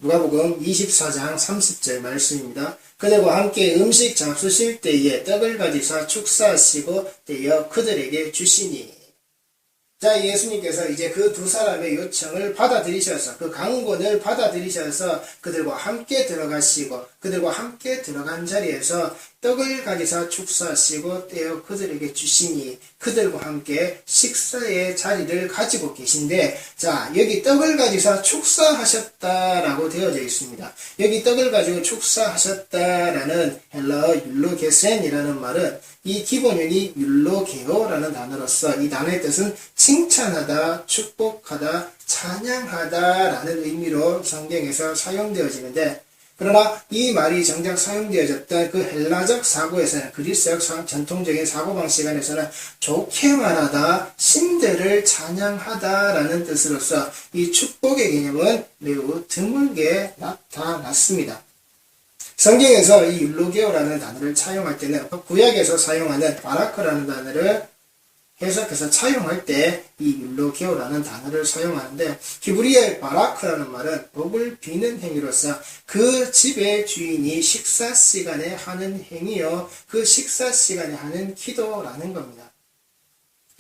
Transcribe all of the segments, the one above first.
누가복음 24장 30절 말씀입니다. 그들과 함께 음식 잡수실 때에 떡을 가지사 축사하시고 떼어 그들에게 주시니. 자, 예수님께서 이제 그 두 사람의 요청을 받아들이셔서, 그 강권을 받아들이셔서 그들과 함께 들어가시고, 그들과 함께 들어간 자리에서 떡을 가지사 축사하시고 떼어 그들에게 주시니, 그들과 함께 식사의 자리를 가지고 계신데, 자, 여기 떡을 가지사 축사하셨다라고 되어져 있습니다. 여기 떡을 가지고 축사하셨다라는 헬라어 율로게센이라는 말은 이 기본형이 율로게오라는 단어로서 이 단어의 뜻은 칭찬하다, 축복하다, 찬양하다라는 의미로 성경에서 사용되어지는데, 그러나 이 말이 정작 사용되어졌던 그 헬라적 사고에서는, 그리스역 전통적인 사고방식 안에서는 좋게 말하다, 신들을 찬양하다라는 뜻으로서 이 축복의 개념은 매우 드물게 나타났습니다. 성경에서 이 율로게오라는 단어를 차용할 때는 구약에서 사용하는 바라크라는 단어를 해석해서 차용할 때 이 율로게오라는 단어를 사용하는데, 히브리어의 바라크라는 말은 복을 비는 행위로서 그 집의 주인이 식사 시간에 하는 행위요, 그 식사 시간에 하는 기도라는 겁니다.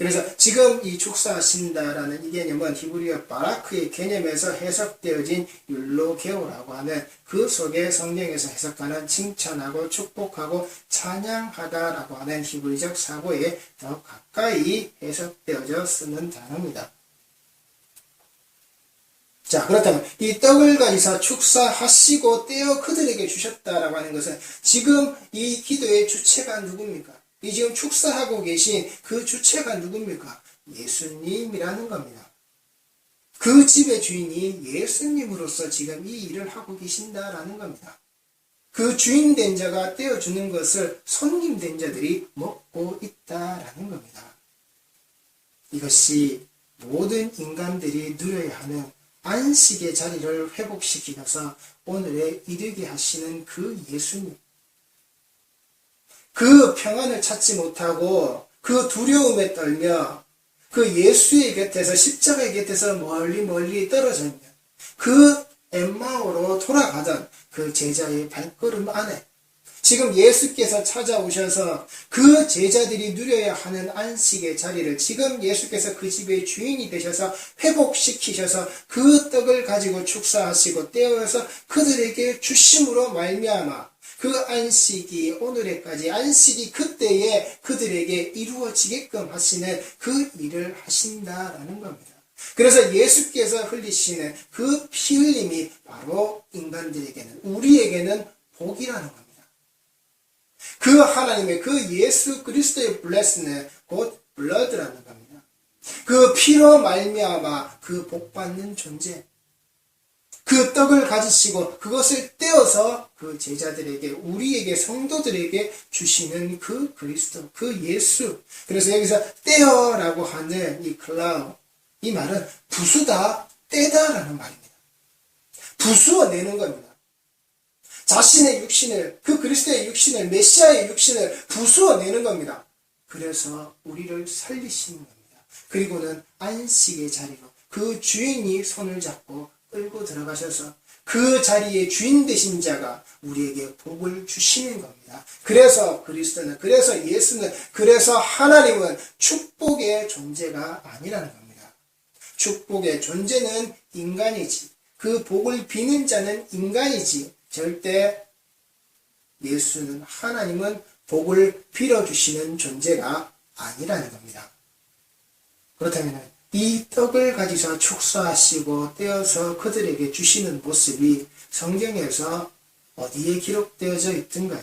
그래서 지금 이 축사하신다라는 이 개념은 히브리어 바라크의 개념에서 해석되어진 율로게오라고 하는 그 속에 성경에서 해석하는 칭찬하고 축복하고 찬양하다라고 하는 히브리적 사고에 더 가까이 해석되어져 쓰는 단어입니다. 자, 그렇다면 이 떡을 가지사 축사하시고 떼어 그들에게 주셨다라고 하는 것은 지금 이 기도의 주체가 누굽니까? 이 지금 축사하고 계신 그 주체가 누굽니까? 예수님이라는 겁니다. 그 집의 주인이 예수님으로서 지금 이 일을 하고 계신다라는 겁니다. 그 주인 된 자가 떼어주는 것을 손님 된 자들이 먹고 있다라는 겁니다. 이것이 모든 인간들이 누려야 하는 안식의 자리를 회복시키셔서 오늘에 이르게 하시는 그 예수님. 그 평안을 찾지 못하고 그 두려움에 떨며 그 예수의 곁에서, 십자가의 곁에서 멀리 떨어져 있는 그 엠마오로 돌아가던 그 제자의 발걸음 안에 지금 예수께서 찾아오셔서 그 제자들이 누려야 하는 안식의 자리를 지금 예수께서 그 집의 주인이 되셔서 회복시키셔서 그 떡을 가지고 축사하시고 떼어서 그들에게 주심으로 말미암아 그 안식이 오늘에까지, 안식이 그때에 그들에게 이루어지게끔 하시는 그 일을 하신다라는 겁니다. 그래서 예수께서 흘리시는 그 피 흘림이 바로 인간들에게는, 우리에게는 복이라는 겁니다. 그 하나님의 그 예수 그리스도의 블레스는 곧 블러드라는 겁니다. 그 피로 말미암아 그 복받는 존재, 그 떡을 가지시고 그것을 떼어서 그 제자들에게, 우리에게, 성도들에게 주시는 그 그리스도, 그 예수. 그래서 여기서 떼어라고 하는 이 클라우, 이 말은 부수다, 떼다라는 말입니다. 부수어내는 겁니다. 자신의 육신을, 그 그리스도의 육신을, 메시아의 육신을 부수어내는 겁니다. 그래서 우리를 살리시는 겁니다. 그리고는 안식의 자리로 그 주인이 손을 잡고 끌고 들어가셔서 그 자리에 주인 되신 자가 우리에게 복을 주시는 겁니다. 그래서 그리스도는, 그래서 예수는, 그래서 하나님은 축복의 존재가 아니라는 겁니다. 축복의 존재는 인간이지, 그 복을 비는 자는 인간이지, 절대 예수는, 하나님은 복을 빌어주시는 존재가 아니라는 겁니다. 그렇다면 이 떡을 가지사 축사하시고 떼어서 그들에게 주시는 모습이 성경에서 어디에 기록되어져 있던가요?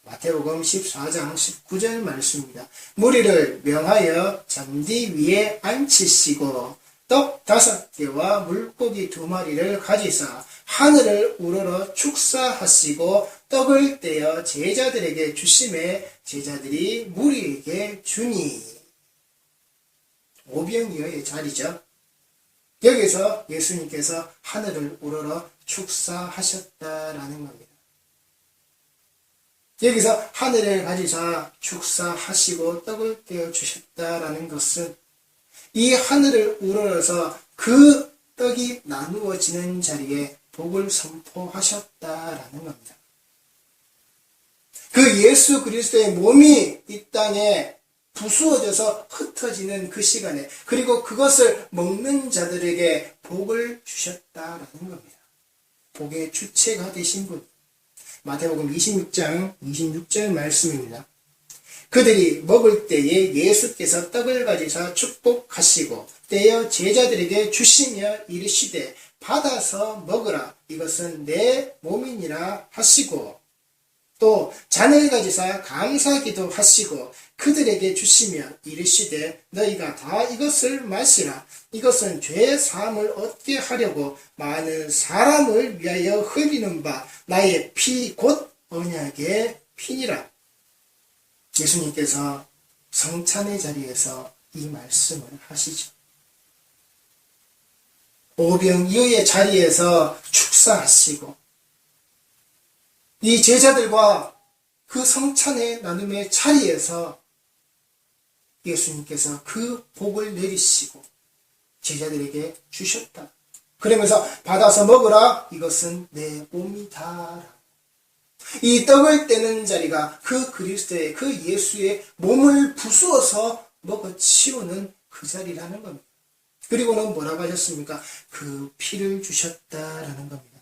마태복음 14장 19절 말씀입니다. 무리를 명하여 잔디 위에 앉히시고 떡 5개와 물고기 2마리를 가지사 하늘을 우러러 축사하시고 떡을 떼어 제자들에게 주심에 제자들이 무리에게 주니. 오병이어의 자리죠. 여기서 예수님께서 하늘을 우러러 축사하셨다라는 겁니다. 여기서 하늘을 가지사 축사하시고 떡을 떼어 주셨다라는 것은 이 하늘을 우러러서 그 떡이 나누어지는 자리에 복을 선포하셨다라는 겁니다. 그 예수 그리스도의 몸이 이 땅에 부수어져서 흩어지는 그 시간에, 그리고 그것을 먹는 자들에게 복을 주셨다라는 겁니다. 복의 주체가 되신 분. 마태복음 26장 26절 말씀입니다. 그들이 먹을 때에 예수께서 떡을 가지사 축복하시고 떼어 제자들에게 주시며 이르시되 받아서 먹으라, 이것은 내 몸이니라 하시고, 또 잔을 가지사 감사기도 하시고 그들에게 주시며 이르시되 너희가 다 이것을 마시라, 이것은 죄 사함을 얻게 하려고 많은 사람을 위하여 흘리는 바 나의 피 곧 언약의 피니라. 예수님께서 성찬의 자리에서 이 말씀을 하시죠. 오병이어의 자리에서 축사하시고 이 제자들과 그 성찬의 나눔의 자리에서 예수님께서 그 복을 내리시고 제자들에게 주셨다. 그러면서 받아서 먹으라, 이것은 내 몸이다. 이 떡을 떼는 자리가 그 그리스도의, 그 예수의 몸을 부수어서 먹어치우는 그 자리라는 겁니다. 그리고는 뭐라고 하셨습니까? 그 피를 주셨다라는 겁니다.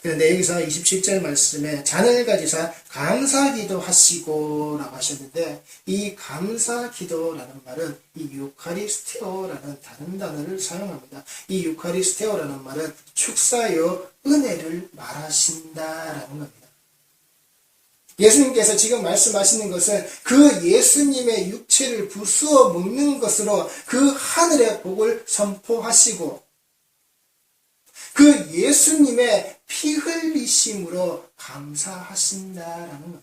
그런데 여기서 27절 말씀에 잔을 가지사 감사기도 하시고 라고 하셨는데, 이 감사기도라는 말은 이 유카리스테오라는 다른 단어를 사용합니다. 이 유카리스테오라는 말은 축사요 은혜를 말하신다라는 겁니다. 예수님께서 지금 말씀하시는 것은 그 예수님의 육체를 부수어 먹는 것으로 그 하늘의 복을 선포하시고 그 예수님의 피 흘리심으로 감사하신다라는 겁니다.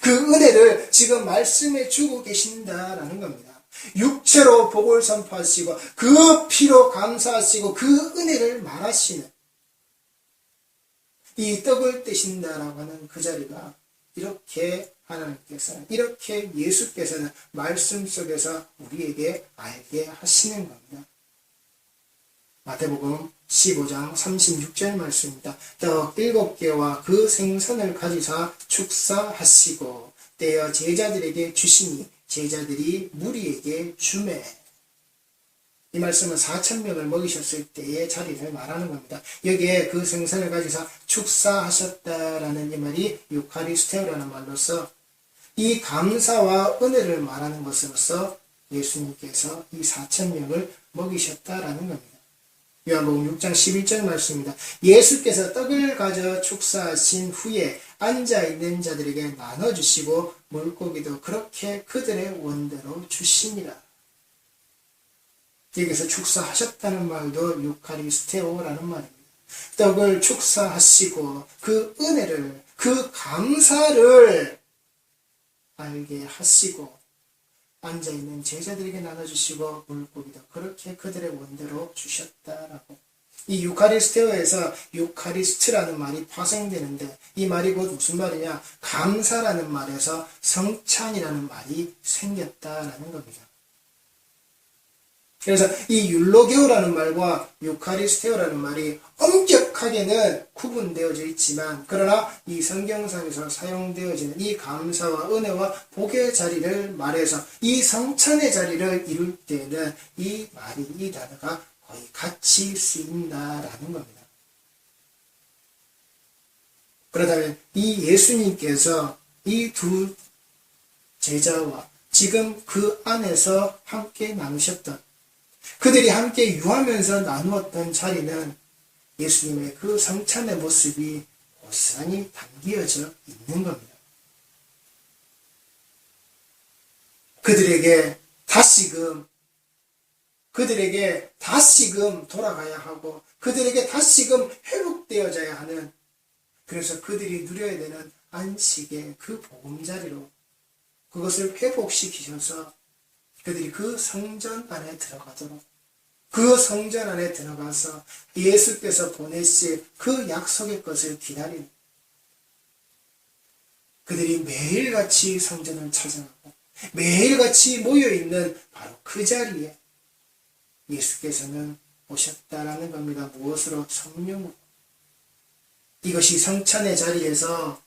그 은혜를 지금 말씀해 주고 계신다라는 겁니다. 육체로 복을 선포하시고 그 피로 감사하시고 그 은혜를 말하시는 이 떡을 떼신다라고 하는 그 자리가, 이렇게 하나님께서는, 이렇게 예수께서는 말씀 속에서 우리에게 알게 하시는 겁니다. 마태복음 15장 36절 말씀입니다. 떡 7개와 그 생선을 가지사 축사하시고 떼어 제자들에게 주시니 제자들이 무리에게 주매. 이 말씀은 4,000명을 먹이셨을 때의 자리를 말하는 겁니다. 여기에 그 생선을 가지사 축사하셨다라는 이 말이 유카리스테오라는 말로서 이 감사와 은혜를 말하는 것으로서 예수님께서 이 4,000명을 먹이셨다라는 겁니다. 요한복음 6장 11절 말씀입니다. 예수께서 떡을 가져 축사하신 후에 앉아있는 자들에게 나눠주시고 물고기도 그렇게 그들의 원대로 주시니라. 여기서 축사하셨다는 말도 유카리스테오라는 말입니다. 떡을 축사하시고 그 은혜를, 그 감사를 알게 하시고 앉아있는 제자들에게 나눠주시고 물고기도 그렇게 그들의 원대로 주셨다라고. 이 유카리스테오에서 유카리스트라는 말이 파생되는데, 이 말이 곧 무슨 말이냐? 감사라는 말에서 성찬이라는 말이 생겼다라는 겁니다. 그래서 이 율로게오라는 말과 유카리스테오라는 말이 엄격하게는 구분되어져 있지만, 그러나 이 성경상에서 사용되어지는 이 감사와 은혜와 복의 자리를 말해서 이 성찬의 자리를 이룰 때는 이 말이, 이 단어가 거의 같이 쓰인다라는 겁니다. 그렇다면 이 예수님께서 이 두 제자와 지금 그 안에서 함께 나누셨던, 그들이 함께 유하면서 나누었던 자리는 예수님의 그 성찬의 모습이 고스란히 담겨져 있는 겁니다. 그들에게 다시금 돌아가야 하고 그들에게 다시금 회복되어져야 하는, 그래서 그들이 누려야 되는 안식의 그 보금자리로 그것을 회복시키셔서 그들이 그 성전 안에 들어가도록, 그 성전 안에 들어가서 예수께서 보내실 그 약속의 것을 기다리는, 그들이 매일같이 성전을 찾아가고 매일같이 모여있는 바로 그 자리에 예수께서는 오셨다라는 겁니다. 무엇으로? 성령으로. 이것이 성찬의 자리에서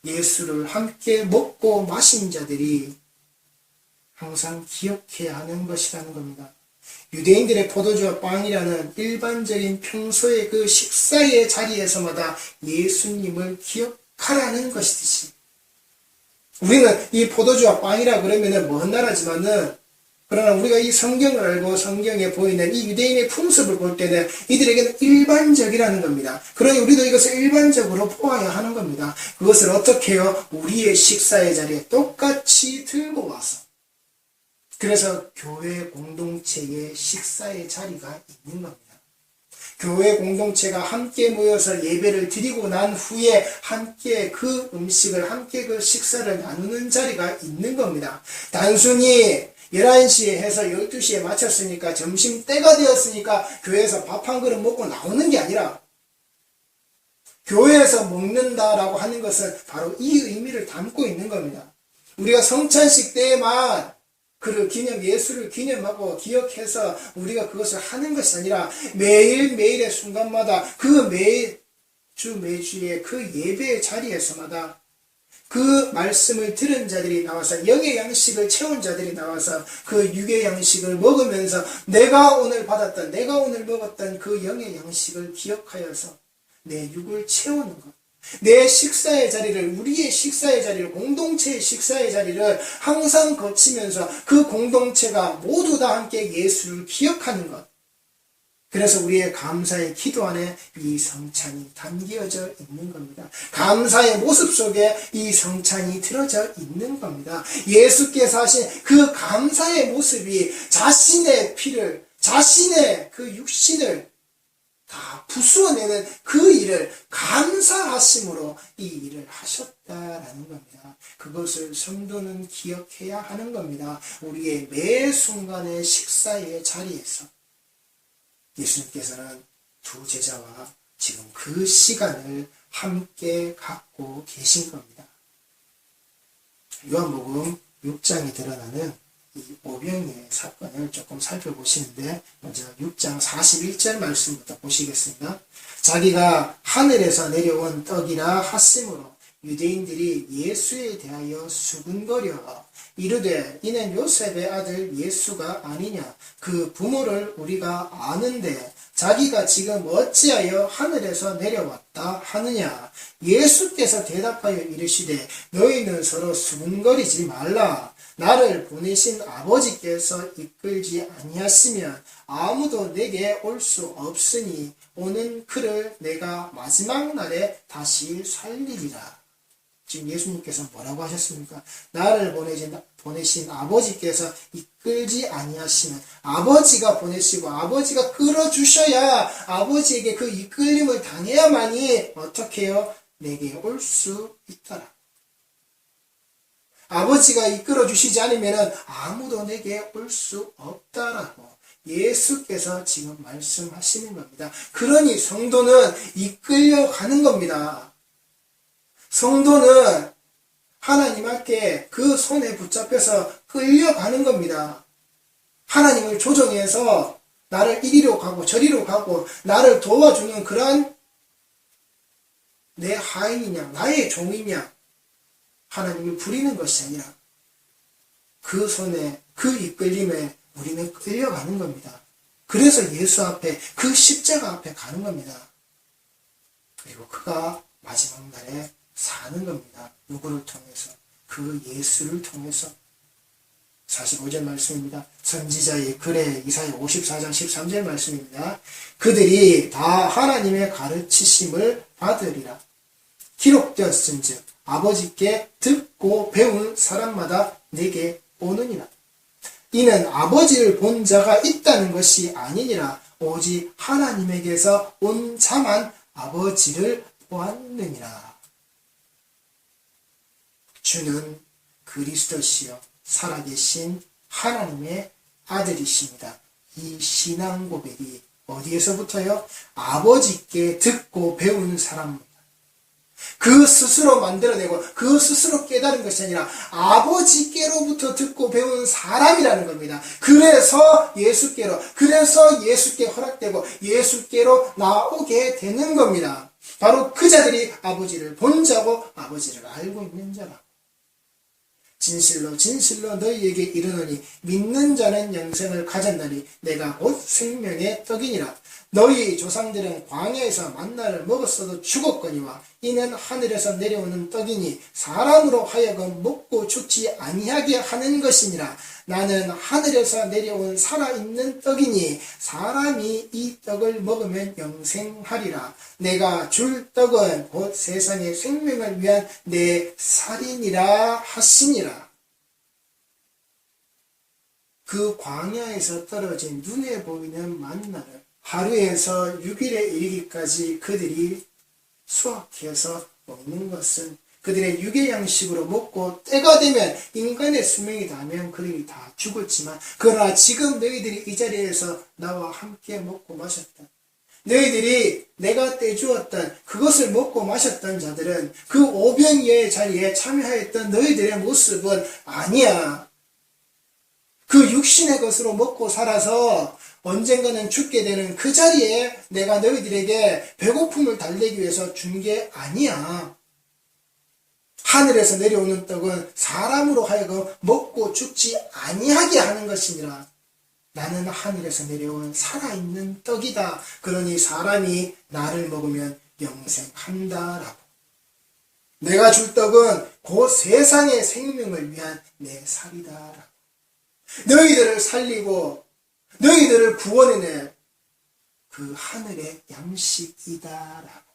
예수를 함께 먹고 마신 자들이 항상 기억해야 하는 것이라는 겁니다. 유대인들의 포도주와 빵이라는 일반적인 평소의 그 식사의 자리에서마다 예수님을 기억하라는 것이듯이, 우리는 이 포도주와 빵이라 그러면은 먼 나라지만은, 그러나 우리가 이 성경을 알고 성경에 보이는 이 유대인의 풍습을 볼 때는 이들에게는 일반적이라는 겁니다. 그러니 우리도 이것을 일반적으로 보아야 하는 겁니다. 그것을 어떻게 해요? 우리의 식사의 자리에 똑같이 들고 와서, 그래서 교회 공동체의 식사의 자리가 있는 겁니다. 교회 공동체가 함께 모여서 예배를 드리고 난 후에 함께 그 음식을, 함께 그 식사를 나누는 자리가 있는 겁니다. 단순히 11시에 해서 12시에 마쳤으니까, 점심 때가 되었으니까 교회에서 밥 한 그릇 먹고 나오는 게 아니라, 교회에서 먹는다라고 하는 것은 바로 이 의미를 담고 있는 겁니다. 우리가 성찬식 때에만 그를 예수를 기념하고 기억해서 우리가 그것을 하는 것이 아니라, 매일매일의 순간마다 그 매주의 그 예배의 자리에서마다 그 말씀을 들은 자들이 나와서, 영의 양식을 채운 자들이 나와서 그 육의 양식을 먹으면서 내가 오늘 받았던, 내가 오늘 먹었던 그 영의 양식을 기억하여서 내 육을 채우는 것. 내 식사의 자리를, 우리의 식사의 자리를, 공동체의 식사의 자리를 항상 거치면서 그 공동체가 모두 다 함께 예수를 기억하는 것. 그래서 우리의 감사의 기도 안에 이 성찬이 담겨져 있는 겁니다. 감사의 모습 속에 이 성찬이 들어져 있는 겁니다. 예수께서 하신 그 감사의 모습이 자신의 피를, 자신의 그 육신을 다 부수어내는 그 일을 감사하심으로 이 일을 하셨다라는 겁니다. 그것을 성도는 기억해야 하는 겁니다. 우리의 매 순간의 식사의 자리에서 예수님께서는 두 제자와 지금 그 시간을 함께 갖고 계신 겁니다. 요한복음 6장에 드러나는 이 오병이의 사건을 조금 살펴보시는데, 먼저 6장 41절 말씀부터 보시겠습니다. 자기가 하늘에서 내려온 떡이라 하심으로 유대인들이 예수에 대하여 수군거려 이르되 이는 요셉의 아들 예수가 아니냐, 그 부모를 우리가 아는데 자기가 지금 어찌하여 하늘에서 내려왔다 하느냐. 예수께서 대답하여 이르시되 너희는 서로 수군거리지 말라. 나를 보내신 아버지께서 이끌지 아니하시면 아무도 내게 올 수 없으니 오는 그를 내가 마지막 날에 다시 살리리라. 지금 예수님께서 뭐라고 하셨습니까? 나를 보내신 아버지께서 이끌지 아니하시면, 아버지가 보내시고 아버지가 끌어주셔야, 아버지에게 그 이끌림을 당해야만이 어떻게 해요? 내게 올 수 있더라. 아버지가 이끌어 주시지 않으면 아무도 내게 올 수 없다라고 예수께서 지금 말씀하시는 겁니다. 그러니 성도는 이끌려가는 겁니다. 성도는 하나님께 그 손에 붙잡혀서 끌려가는 겁니다. 하나님을 조정해서 나를 이리로 가고 저리로 가고 나를 도와주는 그러한 내 하인이냐, 나의 종이냐, 하나님을 부리는 것이 아니라 그 손에, 그 이끌림에 우리는 끌려가는 겁니다. 그래서 예수 앞에, 그 십자가 앞에 가는 겁니다. 그리고 그가 마지막 날에 사는 겁니다. 누구를 통해서? 그 예수를 통해서. 45절 말씀입니다. 선지자의 글에 이사야 54장 13절 말씀입니다. 그들이 다 하나님의 가르치심을 받으리라. 기록되었은즉 아버지께 듣고 배운 사람마다 내게 오느니라. 이는 아버지를 본 자가 있다는 것이 아니니라. 오직 하나님에게서 온 자만 아버지를 보았느니라. 주는 그리스도시요 살아계신 하나님의 아들이십니다. 이 신앙 고백이 어디에서부터요? 아버지께 듣고 배운 사람입니다. 그 스스로 만들어내고 그 스스로 깨달은 것이 아니라 아버지께로부터 듣고 배운 사람이라는 겁니다. 그래서 예수께 허락되고 예수께로 나오게 되는 겁니다. 바로 그 자들이 아버지를 본 자고 아버지를 알고 있는 자라. 진실로 진실로 너희에게 이르노니 믿는 자는 영생을 가졌나니 내가 곧 생명의 떡이니라. 너희 조상들은 광야에서 만나를 먹었어도 죽었거니와 이는 하늘에서 내려오는 떡이니 사람으로 하여금 먹고 죽지 아니하게 하는 것이니라. 나는 하늘에서 내려온 살아있는 떡이니 사람이 이 떡을 먹으면 영생하리라. 내가 줄 떡은 곧 세상의 생명을 위한 내 살이니라 하시니라. 그 광야에서 떨어진 눈에 보이는 만나를 하루에서 6일에 이르기까지 그들이 수확해서 먹는 것은 그들의 육의 양식으로 먹고 때가 되면 인간의 수명이 닿으면 그들이 다 죽었지만 그러나 지금 너희들이 이 자리에서 나와 함께 먹고 마셨다. 너희들이 내가 떼주었던 그것을 먹고 마셨던 자들은 그 오병이어의 자리에 참여하였던 너희들의 모습은 아니야. 그 육신의 것으로 먹고 살아서 언젠가는 죽게 되는 그 자리에 내가 너희들에게 배고픔을 달래기 위해서 준 게 아니야. 하늘에서 내려오는 떡은 사람으로 하여금 먹고 죽지 아니하게 하는 것이니라. 나는 하늘에서 내려온 살아있는 떡이다. 그러니 사람이 나를 먹으면 영생한다라고. 내가 줄 떡은 곧 세상의 생명을 위한 내 살이다라고. 너희들을 살리고 너희들을 구원해낼 그 하늘의 양식이다라고.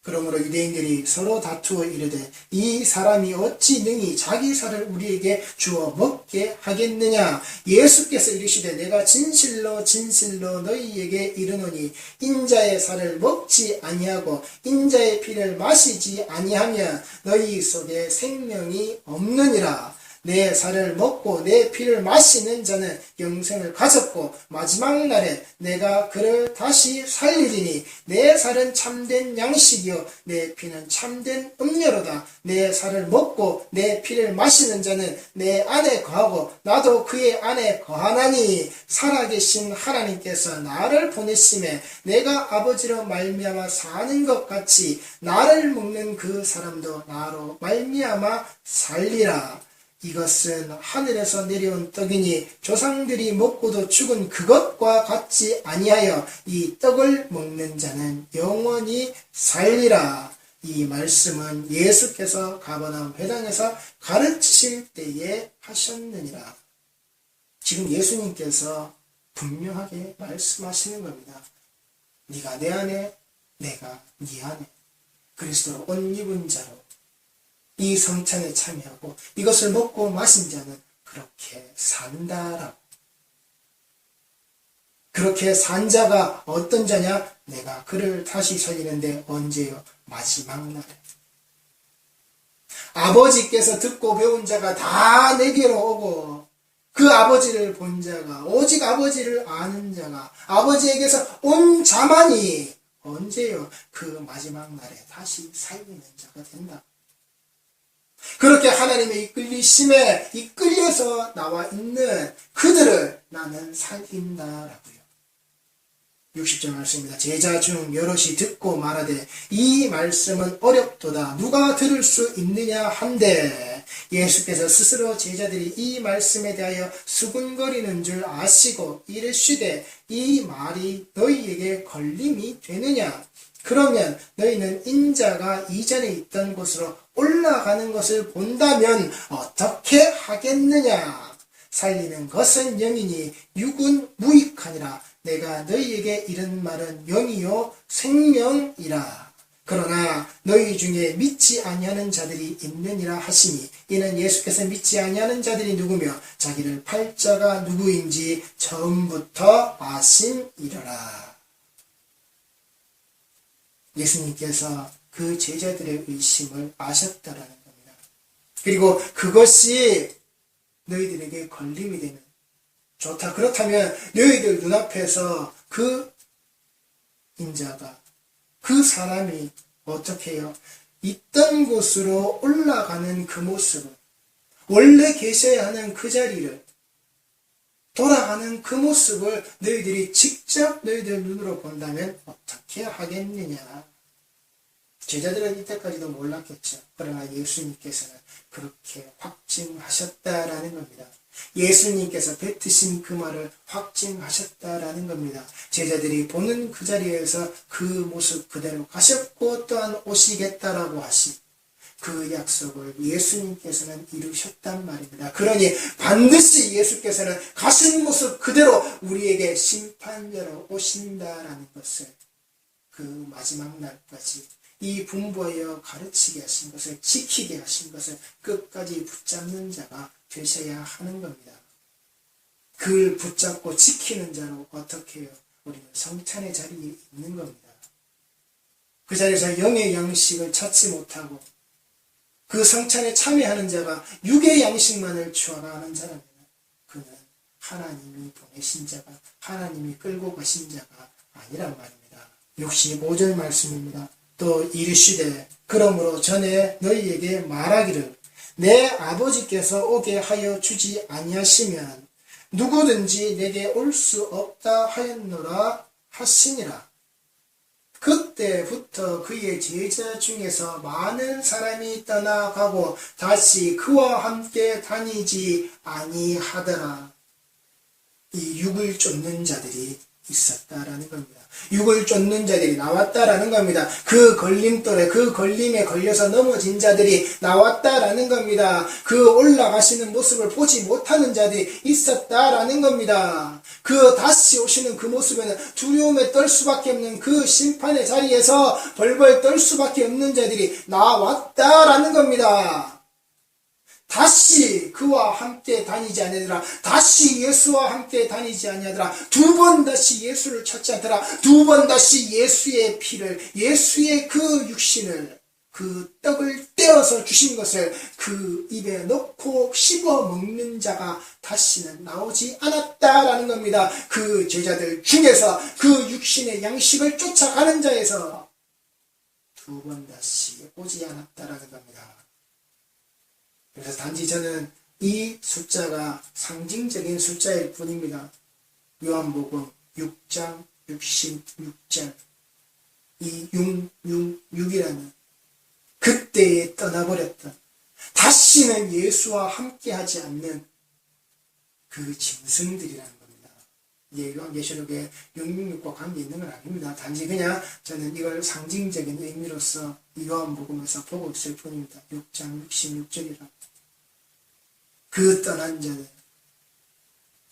그러므로 유대인들이 서로 다투어 이르되 이 사람이 어찌 능히 자기 살을 우리에게 주어 먹게 하겠느냐. 예수께서 이르시되 내가 진실로 진실로 너희에게 이르노니 인자의 살을 먹지 아니하고 인자의 피를 마시지 아니하면 너희 속에 생명이 없느니라. 내 살을 먹고 내 피를 마시는 자는 영생을 가졌고 마지막 날에 내가 그를 다시 살리리니 내 살은 참된 양식이요 내 피는 참된 음료로다. 내 살을 먹고 내 피를 마시는 자는 내 안에 거하고 나도 그의 안에 거하나니 살아계신 하나님께서 나를 보내심에 내가 아버지로 말미암아 사는 것 같이 나를 먹는 그 사람도 나로 말미암아 살리라. 이것은 하늘에서 내려온 떡이니 조상들이 먹고도 죽은 그것과 같지 아니하여 이 떡을 먹는 자는 영원히 살리라. 이 말씀은 예수께서 가버나움 회당에서 가르치실 때에 하셨느니라. 지금 예수님께서 분명하게 말씀하시는 겁니다. 네가 내 안에 내가 네 안에 그리스도로 옷 입은 자로 이 성찬에 참여하고 이것을 먹고 마신 자는 그렇게 산다라고. 그렇게 산 자가 어떤 자냐? 내가 그를 다시 살리는데 언제요? 마지막 날에. 아버지께서 듣고 배운 자가 다 내게로 오고 그 아버지를 본 자가 오직 아버지를 아는 자가 아버지에게서 온 자만이 언제요? 그 마지막 날에 다시 살리는 자가 된다. 그렇게 하나님의 이끌리심에 이끌려서 나와 있는 그들을 나는 살린다라고요. 60절 말씀입니다. 제자 중 여럿이 듣고 말하되 이 말씀은 어렵도다. 누가 들을 수 있느냐 한데 예수께서 스스로 제자들이 이 말씀에 대하여 수군거리는 줄 아시고 이르시되 이 말이 너희에게 걸림이 되느냐. 그러면 너희는 인자가 이전에 있던 곳으로 올라가는 것을 본다면 어떻게 하겠느냐. 살리는 것은 영이니 육은 무익하니라. 내가 너희에게 이른 말은 영이요 생명이라. 그러나 너희 중에 믿지 아니하는 자들이 있느니라 하시니 이는 예수께서 믿지 아니하는 자들이 누구며 자기를 팔 자가 누구인지 처음부터 아심이라. 예수님께서 그 제자들의 의심을 아셨다라는 겁니다. 그리고 그것이 너희들에게 걸림이 되는, 좋다. 그렇다면 너희들 눈앞에서 그 인자가, 그 사람이 어떻게 해요? 있던 곳으로 올라가는 그 모습을, 원래 계셔야 하는 그 자리를 돌아가는 그 모습을 너희들이 직접 너희들 눈으로 본다면 어떻게 하겠느냐. 제자들은 이때까지도 몰랐겠죠. 그러나 예수님께서는 그렇게 확증하셨다라는 겁니다. 예수님께서 뱉으신 그 말을 확증하셨다라는 겁니다. 제자들이 보는 그 자리에서 그 모습 그대로 가셨고 또한 오시겠다라고 하신 그 약속을 예수님께서는 이루셨단 말입니다. 그러니 반드시 예수께서는 가신 모습 그대로 우리에게 심판자로 오신다라는 것을, 그 마지막 날까지 이 분부하여 가르치게 하신 것을, 지키게 하신 것을 끝까지 붙잡는 자가 되셔야 하는 겁니다. 그걸 붙잡고 지키는 자로 어떻게 해요? 우리는 성찬의 자리에 있는 겁니다. 그 자리에서 영의 양식을 찾지 못하고 그 성찬에 참여하는 자가 육의 양식만을 추구하는 자라면 그는 하나님이 보내신 자가, 하나님이 끌고 가신 자가 아니란 말입니다. 65절 말씀입니다. 또 이르시되 그러므로 전에 너희에게 말하기를 내 아버지께서 오게 하여 주지 아니하시면 누구든지 내게 올 수 없다 하였노라 하시니라. 그때부터 그의 제자 중에서 많은 사람이 떠나가고 다시 그와 함께 다니지 아니하더라. 이 육을 쫓는 자들이 있었다라는 겁니다. 육을 쫓는 자들이 나왔다라는 겁니다. 그 걸림돌에, 그 걸림에 걸려서 넘어진 자들이 나왔다라는 겁니다. 그 올라가시는 모습을 보지 못하는 자들이 있었다라는 겁니다. 그 다시 오시는 그 모습에는 두려움에 떨 수밖에 없는 그 심판의 자리에서 벌벌 떨 수밖에 없는 자들이 나왔다라는 겁니다. 다시 그와 함께 다니지 아니하더라. 다시 예수와 함께 다니지 아니하더라. 두 번 다시 예수를 찾지 않더라. 두 번 다시 예수의 피를, 예수의 그 육신을, 그 떡을 떼어서 주신 것을 그 입에 넣고 씹어 먹는 자가 다시는 나오지 않았다라는 겁니다. 그 제자들 중에서 그 육신의 양식을 쫓아가는 자에서 두 번 다시 오지 않았다라는 겁니다. 그래서 단지 저는 이 숫자가 상징적인 숫자일 뿐입니다. 요한복음 6장 66절, 이 666이라는 그때에 떠나버렸던, 다시는 예수와 함께하지 않는 그 짐승들이라는 겁니다. 이게 요한계시록에 666과 관계 있는 건 아닙니다. 단지 그냥 저는 이걸 상징적인 의미로서 요한복음에서 보고 있을 뿐입니다. 6장 66절이라. 그 떠난 자들,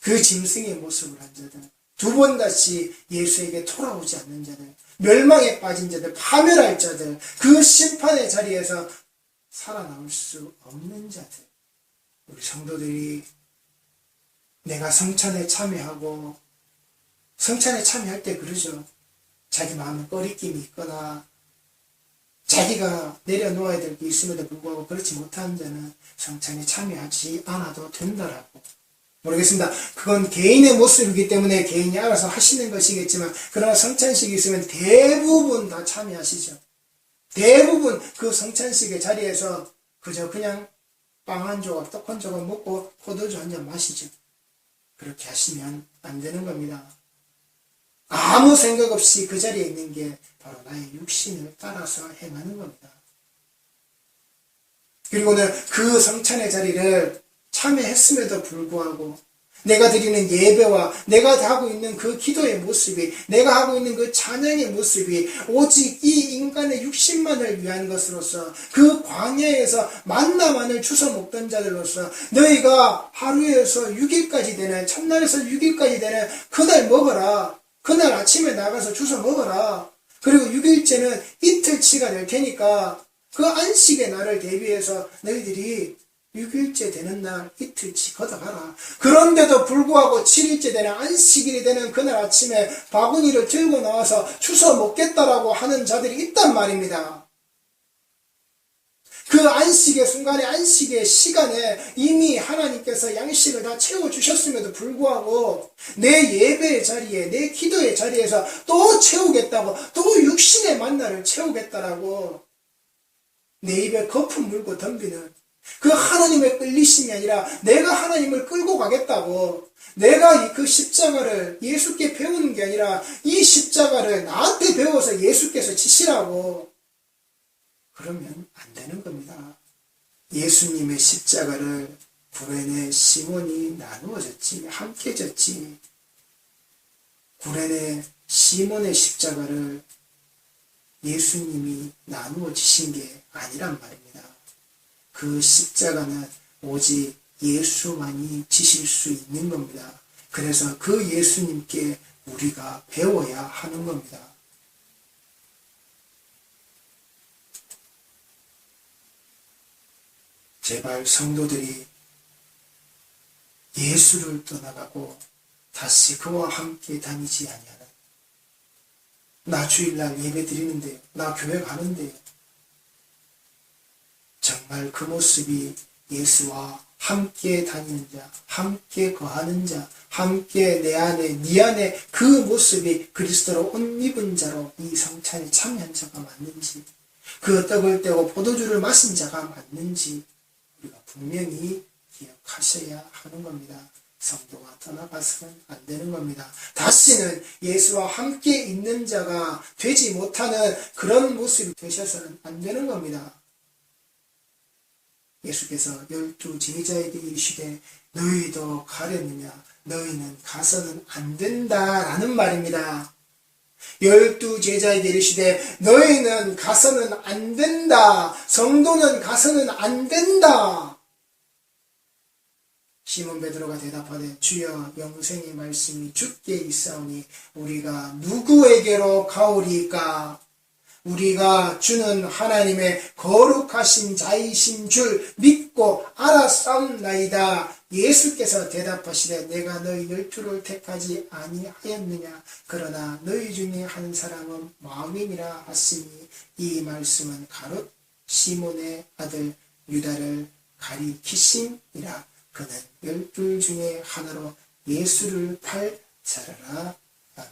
그 짐승의 모습을 한 자들, 두 번 다시 예수에게 돌아오지 않는 자들, 멸망에 빠진 자들, 파멸할 자들, 그 심판의 자리에서 살아남을 수 없는 자들, 우리 성도들이 내가 성찬에 참여하고, 성찬에 참여할 때 그러죠. 자기 마음에 꺼리낌이 있거나 자기가 내려놓아야 될 게 있음에도 불구하고 그렇지 못한 자는 성찬에 참여하지 않아도 된다라고. 모르겠습니다. 그건 개인의 모습이기 때문에 개인이 알아서 하시는 것이겠지만, 그러나 성찬식이 있으면 대부분 다 참여하시죠. 대부분 그 성찬식의 자리에서 그저 그냥 빵 한 조각, 떡 한 조각 먹고 포도주 한 잔 마시죠. 그렇게 하시면 안 되는 겁니다. 아무 생각 없이 그 자리에 있는 게 바로 나의 육신을 따라서 행하는 겁니다. 그리고는 그 성찬의 자리를 참여했음에도 불구하고 내가 드리는 예배와 내가 하고 있는 그 기도의 모습이, 내가 하고 있는 그 찬양의 모습이 오직 이 인간의 육신만을 위한 것으로서, 그 광야에서 만나만을 주워 먹던 자들로서 너희가 하루에서 6일까지 되는, 첫날에서 6일까지 되는 그날 먹어라. 그날 아침에 나가서 주워 먹어라. 그리고 6일째는 이틀치가 될 테니까 그 안식의 날을 대비해서 너희들이 6일째 되는 날 이틀치 걷어가라. 그런데도 불구하고 7일째 되는 안식일이 되는 그날 아침에 바구니를 들고 나와서 주워 먹겠다라고 하는 자들이 있단 말입니다. 그 안식의 순간에, 안식의 시간에 이미 하나님께서 양식을 다 채워주셨음에도 불구하고 내 예배의 자리에, 내 기도의 자리에서 또 채우겠다고, 또 육신의 만나를 채우겠다라고 내 입에 거품 물고 덤비는 그 하나님의 끌리심이 아니라 내가 하나님을 끌고 가겠다고, 내가 그 십자가를 예수께 배우는 게 아니라 이 십자가를 나한테 배워서 예수께서 지시라고, 그러면 안 되는 겁니다. 예수님의 십자가를 구레네 시몬이 나누어졌지, 함께 졌지. 구레네 시몬의 십자가를 예수님이 나누어 지신 게 아니란 말입니다. 그 십자가는 오직 예수만이 지실 수 있는 겁니다. 그래서 그 예수님께 우리가 배워야 하는 겁니다. 제발 성도들이 예수를 떠나가고 다시 그와 함께 다니지 아니하는, 나 주일날 예배 드리는데요, 나 교회 가는데요, 정말 그 모습이 예수와 함께 다니는 자, 함께 거하는 자, 함께 내 안에, 네 안에 그 모습이 그리스도로 옷 입은 자로 이 성찬에 참여한 자가 맞는지, 그 떡을 떼고 포도주를 마신 자가 맞는지 우리가 분명히 기억하셔야 하는 겁니다. 성도가 떠나가서는 안 되는 겁니다. 다시는 예수와 함께 있는 자가 되지 못하는 그런 모습이 되셔서는 안 되는 겁니다. 예수께서 12 제자에게 이르시되 너희도 가려느냐, 너희는 가서는 안 된다라는 말입니다. 12 제자에게 이르시되 너희는 가서는 안 된다, 성도는 가서는 안 된다. 시몬 베드로가 대답하되 주여, 영생의 말씀이 주께 있사오니 우리가 누구에게로 가오리까? 우리가 주는 하나님의 거룩하신 자이신 줄 믿고 알았사옵나이다. 예수께서 대답하시되 내가 너희 12를 택하지 아니하였느냐? 그러나 너희 중에 한 사람은 마음이니라 하시니, 이 말씀은 가롯 시몬의 아들 유다를 가리키심이라. 그는 12 중에 하나로 예수를 팔 자라라. 아멘.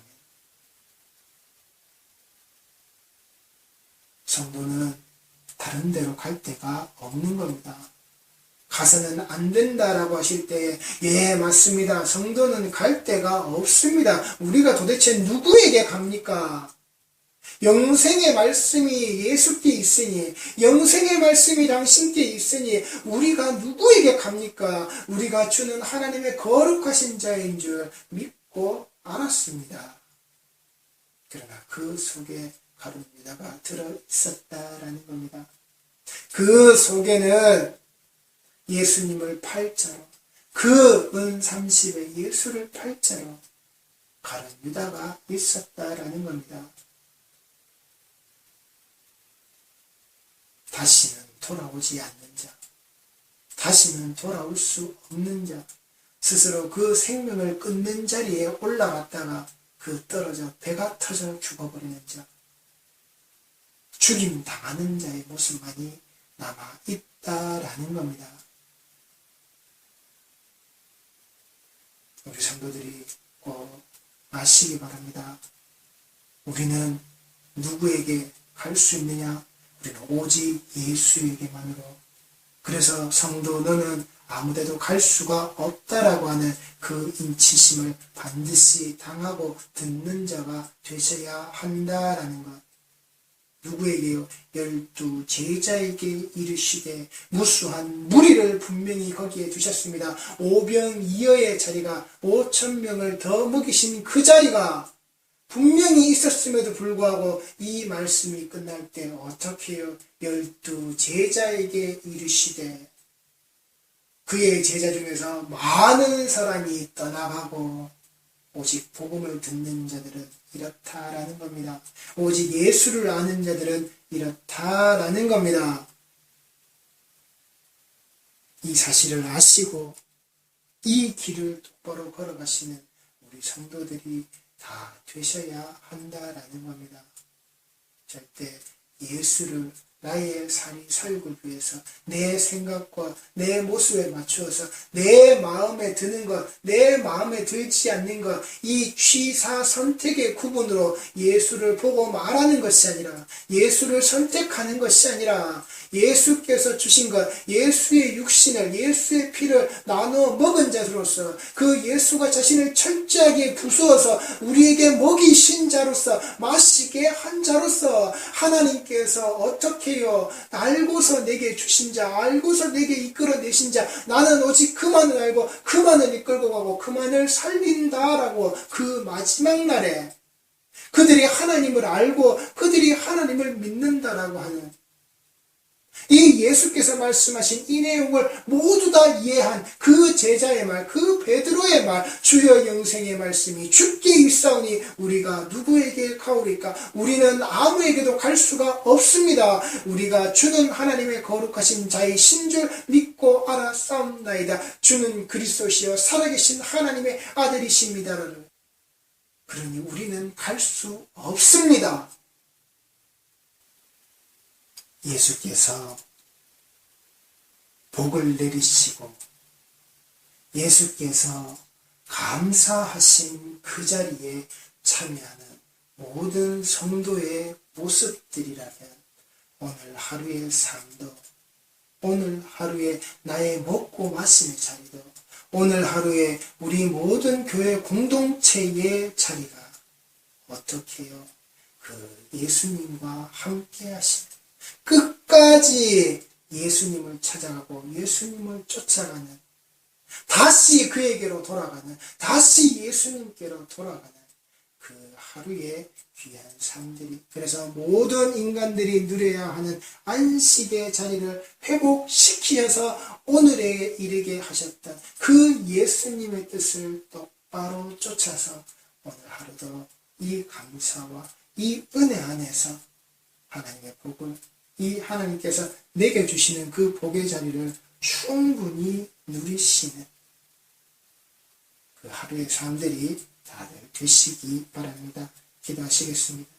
성도는 다른 데로 갈 데가 없는 겁니다. 가서는 안 된다라고 하실 때, 예, 맞습니다. 성도는 갈 데가 없습니다. 우리가 도대체 누구에게 갑니까? 영생의 말씀이 예수께 있으니, 영생의 말씀이 당신께 있으니 우리가 누구에게 갑니까? 우리가 주는 하나님의 거룩하신 자인 줄 믿고 알았습니다. 그러나 그 속에 가룟 유다가 들어있었다라는 겁니다. 그 속에는 예수님을 팔자로, 그 은 30에 예수를 팔자로 가룟 유다가 있었다라는 겁니다. 다시는 돌아오지 않는 자, 다시는 돌아올 수 없는 자, 스스로 그 생명을 끊는 자리에 올라갔다가 그 떨어져 배가 터져 죽어버리는 자, 죽임 당하는 자의 모습만이 남아 있다라는 겁니다. 우리 성도들이 꼭 아시기 바랍니다. 우리는 누구에게 갈 수 있느냐? 우리는 오직 예수에게만으로. 그래서 성도 너는 아무데도 갈 수가 없다라고 하는 그 인치심을 반드시 당하고 듣는 자가 되셔야 한다라는 것. 누구에게요? 12 제자에게 이르시되, 무수한 무리를 분명히 거기에 두셨습니다. 오병이어의 자리가 5,000명을 더 먹이신 그 자리가 분명히 있었음에도 불구하고 이 말씀이 끝날 때 어떻게 해요? 12 제자에게 이르시되, 그의 제자 중에서 많은 사람이 떠나가고 오직 복음을 듣는 자들은 이렇다라는 겁니다. 오직 예수를 아는 자들은 이렇다라는 겁니다. 이 사실을 아시고 이 길을 똑바로 걸어가시는 우리 성도들이 다 되셔야 한다라는 겁니다. 절대 예수를 나의 삶이 살기 위해서 내 생각과 내 모습에 맞추어서 내 마음에 드는 것, 내 마음에 들지 않는 것, 이 취사 선택의 구분으로 예수를 보고 말하는 것이 아니라, 예수를 선택하는 것이 아니라, 예수께서 주신 것, 예수의 육신을, 예수의 피를 나누어 먹은 자로서 그 예수가 자신을 철저하게 부수어서 우리에게 먹이신 자로서, 마시게 한 자로서 하나님께서 어떻게 해요? 알고서 내게 주신 자, 알고서 내게 이끌어내신 자, 나는 오직 그만을 알고 그만을 이끌고 가고 그만을 살린다라고 그 마지막 날에 그들이 하나님을 알고 그들이 하나님을 믿는다라고 하는 이 예수께서 말씀하신 이 내용을 모두 다 이해한 그 제자의 말, 그 베드로의 말, 주여 영생의 말씀이 주께 있사오니 우리가 누구에게 가오리까? 우리는 아무에게도 갈 수가 없습니다. 우리가 주는 하나님의 거룩하신 자의 신줄 믿고 알아싸움나이다. 주는 그리스도시여 살아계신 하나님의 아들이십니다. 그러니 우리는 갈 수 없습니다. 예수께서 복을 내리시고 예수께서 감사하신 그 자리에 참여하는 모든 성도의 모습들이라면 오늘 하루의 삶도, 오늘 하루의 나의 먹고 마시는 자리도, 오늘 하루의 우리 모든 교회 공동체의 자리가 어떻게 해요? 그 예수님과 함께 하시는 끝까지 예수님을 찾아가고 예수님을 쫓아가는, 다시 그에게로 돌아가는, 다시 예수님께로 돌아가는 그 하루의 귀한 삶들이, 그래서 모든 인간들이 누려야 하는 안식의 자리를 회복시키셔서 오늘에 이르게 하셨던 그 예수님의 뜻을 똑바로 쫓아서 오늘 하루도 이 감사와 이 은혜 안에서 하나님의 복을, 이 하나님께서 내게 주시는 그 복의 자리를 충분히 누리시는 그 하루의 삶들이 다들 되시기 바랍니다. 기도하시겠습니다.